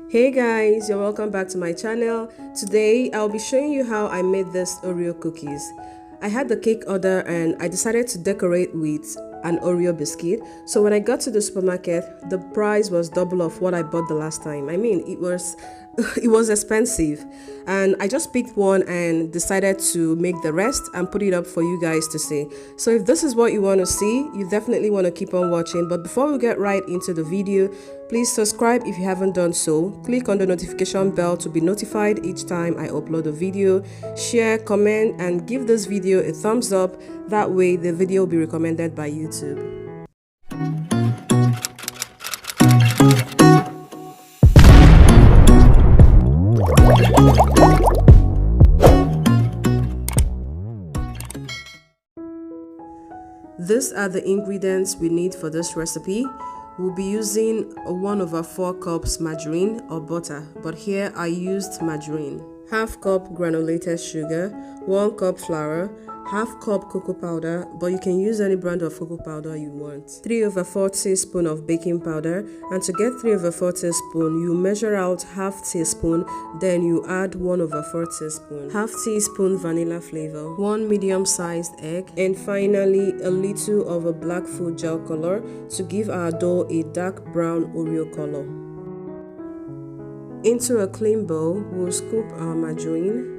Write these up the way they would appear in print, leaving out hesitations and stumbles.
Hey guys, you're welcome back to my channel. Today I'll be showing you how I made this Oreo cookies. I had the cake order and I decided to decorate with an Oreo biscuit. So when I got to the supermarket, the price was double of what I bought the last time. I mean, it was it was expensive, and I just picked one and decided to make the rest and put it up for you guys to see. So if this is what you want to see, you definitely want to keep on watching. But before we get right into the video, please subscribe if you haven't done so. Click on the notification bell to be notified each time I upload a video. Share, comment, and give this video a thumbs up. That way the video will be recommended by YouTube. These are the ingredients we need for this recipe. We'll be using 1/4 cups margarine or butter, but here I used margarine. 1/2 cup granulated sugar, 1 cup flour, 1/2 cup cocoa powder, but you can use any brand of cocoa powder you want. 3/4 teaspoon of baking powder, and to get 3/4 teaspoon, you measure out 1/2 teaspoon, then you add 1/4 teaspoon. 1/2 teaspoon vanilla flavor, 1 medium-sized egg, and finally a little of a black food gel color to give our dough a dark brown Oreo color. Into a clean bowl, we'll scoop our margarine.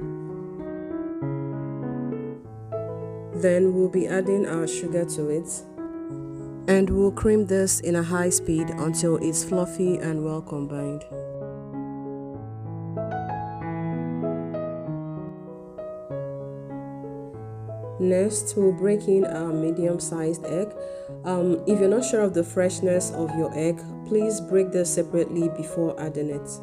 Then we'll be adding our sugar to it, and we'll cream this in a high speed until it's fluffy and well combined. Next, we'll break in our medium-sized egg. If you're not sure of the freshness of your egg, please break this separately before adding it.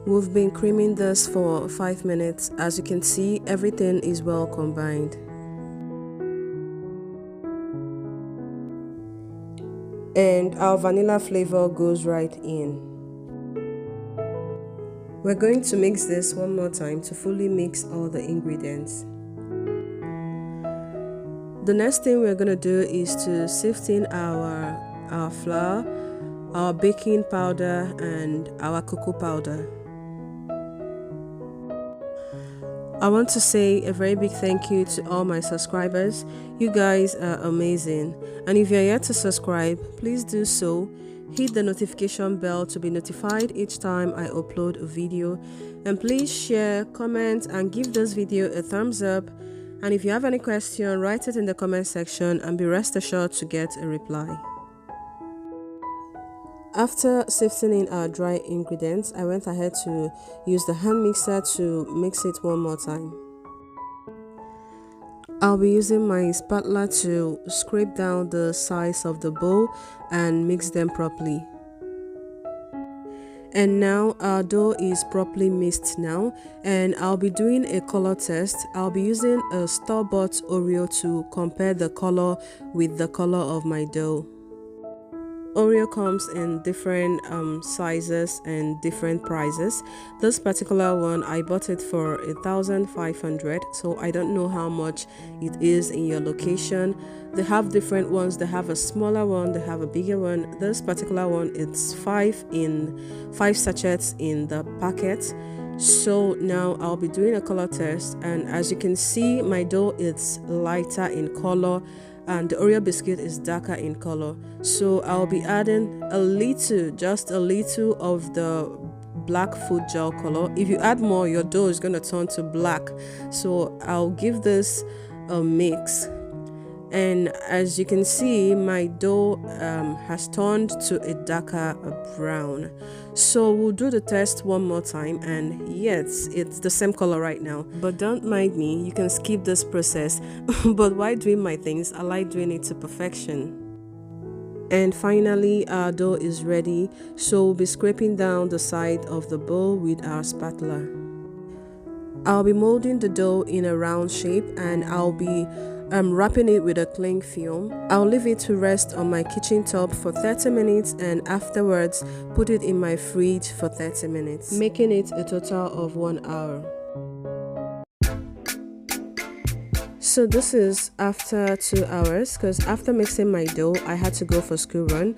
We've been creaming this for 5 minutes. As you can see, everything is well combined. And our vanilla flavor goes right in. We're going to mix this one more time to fully mix all the ingredients. The next thing we're going to do is to sift in our flour, our baking powder, and our cocoa powder. I want to say a very big thank you to all my subscribers. You guys are amazing. And if you're yet to subscribe, please do so. Hit the notification bell to be notified each time I upload a video. And please share, comment, and give this video a thumbs up. And if you have any question, write it in the comment section and be rest assured to get a reply. After sifting in our dry ingredients, I went ahead to use the hand mixer to mix it one more time. I'll be using my spatula to scrape down the sides of the bowl and mix them properly. And now our dough is properly mixed now, and I'll be doing a color test. I'll be using a store-bought Oreo to compare the color with the color of my dough. Oreo comes in different sizes and different prices. This particular one, I bought it for 1,500, so I don't know how much it is in your location. They have different ones. They have a smaller one, they have a bigger one. This particular one, it's 5 sachets in the packet. So now I'll be doing a color test, and as you can see, my dough is lighter in color and the Oreo biscuit is darker in color. So I'll be adding just a little of the black food gel color. If you add more, your dough is going to turn to black. So I'll give this a mix. And as you can see, my dough has turned to a darker brown. So we'll do the test one more time, and yes, it's the same color right now. But don't mind me, you can skip this process. But while doing my things, I like doing it to perfection. And finally, our dough is ready, so we'll be scraping down the side of the bowl with our spatula. I'll be molding the dough in a round shape, and I'll be wrapping it with a cling film. I'll leave it to rest on my kitchen top for 30 minutes, and afterwards put it in my fridge for 30 minutes, making it a total of 1 hour. So this is after 2 hours, because after mixing my dough, I had to go for school run.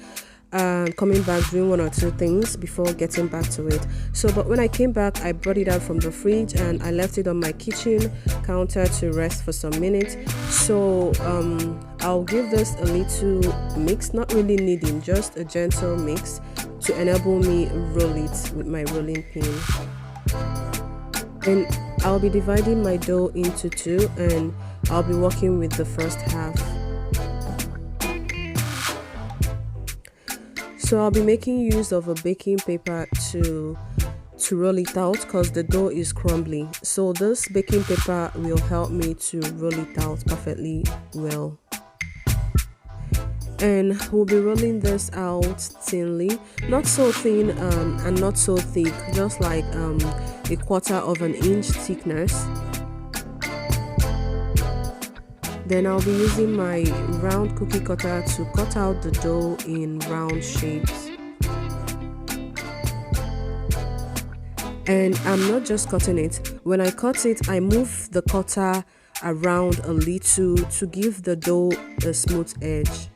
and coming back doing one or two things before getting back to it. So but when I came back, I brought it out from the fridge and I left it on my kitchen counter to rest for some minutes. So I'll give this a little mix, not really kneading, just a gentle mix to enable me roll it with my rolling pin. And I'll be dividing my dough into two and I'll be working with the first half. So I'll be making use of a baking paper to roll it out because the dough is crumbly. So this baking paper will help me to roll it out perfectly well. And we'll be rolling this out thinly, not so thin and not so thick, just like a quarter of an inch thickness. Then I'll be using my round cookie cutter to cut out the dough in round shapes. And I'm not just cutting it. When I cut it, I move the cutter around a little to give the dough a smooth edge.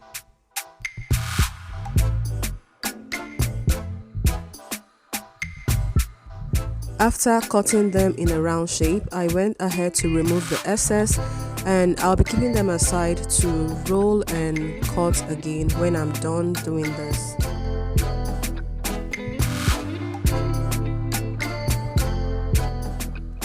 After cutting them in a round shape, I went ahead to remove the excess and I'll be keeping them aside to roll and cut again when I'm done doing this.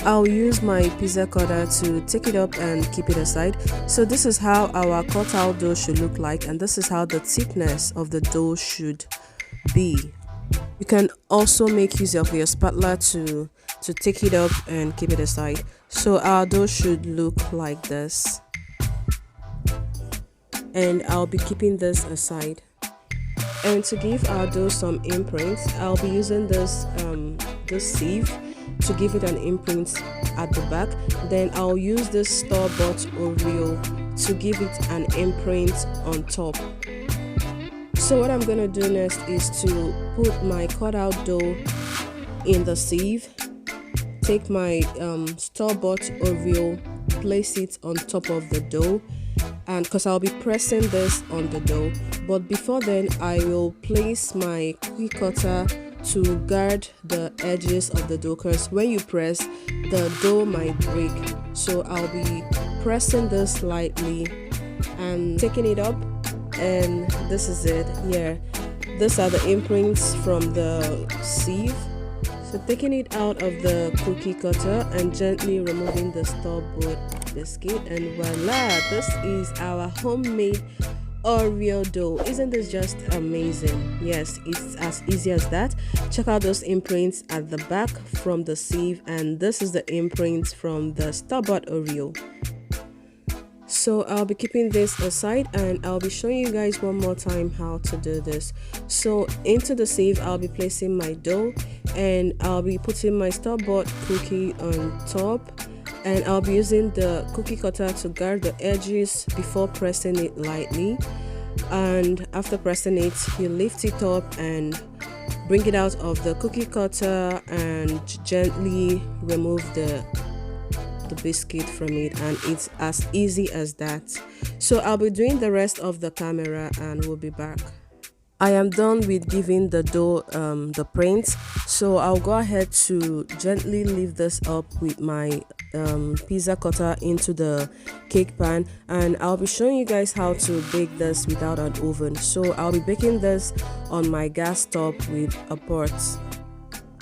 I'll use my pizza cutter to take it up and keep it aside. So this is how our cut out dough should look like, and this is how the thickness of the dough should be. You can also make use of your spatula to take it up and keep it aside. So our dough should look like this. And I'll be keeping this aside. And to give our dough some imprints, I'll be using this sieve to give it an imprint at the back. Then I'll use this store-bought Oreo to give it an imprint on top. So what I'm going to do next is to put my cut out dough in the sieve, take my store-bought Oreo, place it on top of the dough, and because I'll be pressing this on the dough. But before then, I will place my cookie cutter to guard the edges of the dough, because when you press, the dough might break. So I'll be pressing this lightly and taking it up. And this is it. Yeah, these are the imprints from the sieve. So taking it out of the cookie cutter and gently removing the store-bought biscuit, and voila, this is our homemade Oreo dough. Isn't this just amazing? Yes, it's as easy as that. Check out those imprints at the back from the sieve, and this is the imprint from the store-bought Oreo. So I'll be keeping this aside and I'll be showing you guys one more time how to do this. So into the sieve, I'll be placing my dough and I'll be putting my store-bought cookie on top, and I'll be using the cookie cutter to guard the edges before pressing it lightly. And after pressing it, you lift it up and bring it out of the cookie cutter and gently remove the biscuit from it, and it's as easy as that. So I'll be doing the rest of the camera and we'll be back. I am done with giving the dough the print, so I'll go ahead to gently lift this up with my pizza cutter into the cake pan, and I'll be showing you guys how to bake this without an oven. So I'll be baking this on my gas top with a pot.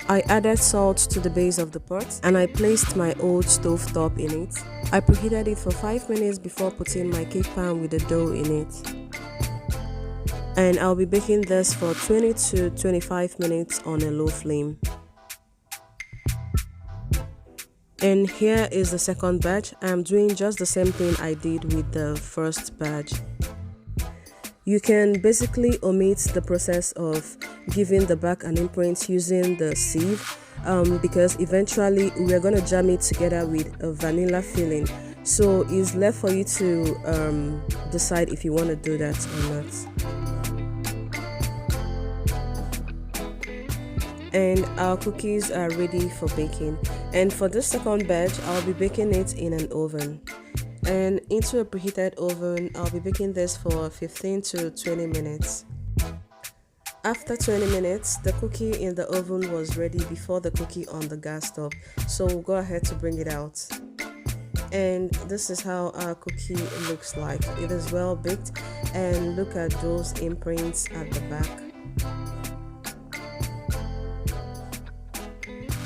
I added salt to the base of the pot and I placed my old stove top in it. I preheated it for 5 minutes before putting my cake pan with the dough in it. And I'll be baking this for 20 to 25 minutes on a low flame. And here is the second batch. I'm doing just the same thing I did with the first batch. You can basically omit the process of giving the back an imprint using the sieve because eventually we're going to jam it together with a vanilla filling. So it's left for you to decide if you want to do that or not. And our cookies are ready for baking. And for this second batch, I'll be baking it in an oven. And into a preheated oven, I'll be baking this for 15 to 20 minutes. After 20 minutes, the cookie in the oven was ready before the cookie on the gas stove. So we'll go ahead to bring it out. And this is how our cookie looks like. It is well baked, and look at those imprints at the back.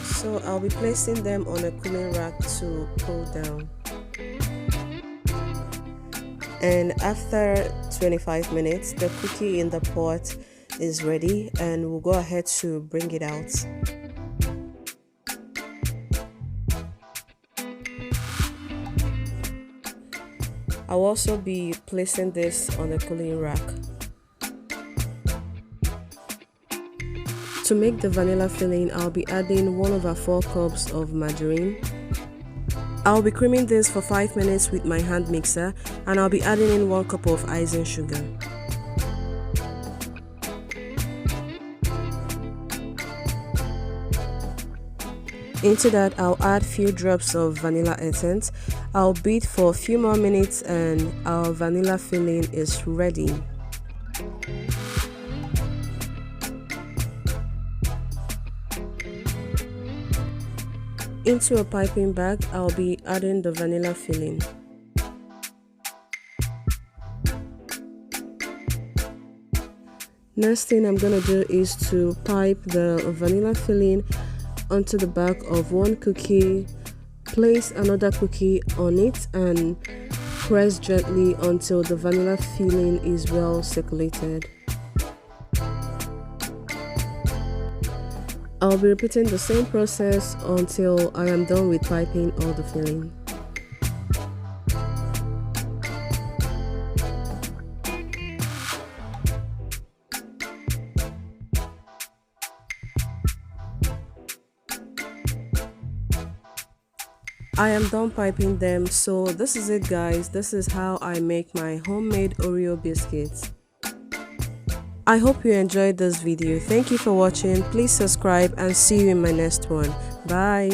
So I'll be placing them on a cooling rack to cool down. And after 25 minutes, the cookie in the pot is ready, and we'll go ahead to bring it out. I'll also be placing this on a cooling rack. To make the vanilla filling, I'll be adding 1/4 cups of margarine. I'll be creaming this for 5 minutes with my hand mixer, and I'll be adding in 1 cup of icing sugar. Into that, I'll add few drops of vanilla essence. I'll beat for a few more minutes and our vanilla filling is ready. Into a piping bag, I'll be adding the vanilla filling. Next thing I'm gonna do is to pipe the vanilla filling onto the back of one cookie, place another cookie on it and press gently until the vanilla filling is well circulated. I'll be repeating the same process until I am done with piping all the filling. I am done piping them, so this is it guys. This is how I make my homemade Oreo biscuits. I hope you enjoyed this video. Thank you for watching. Please subscribe and see you in my next one. Bye.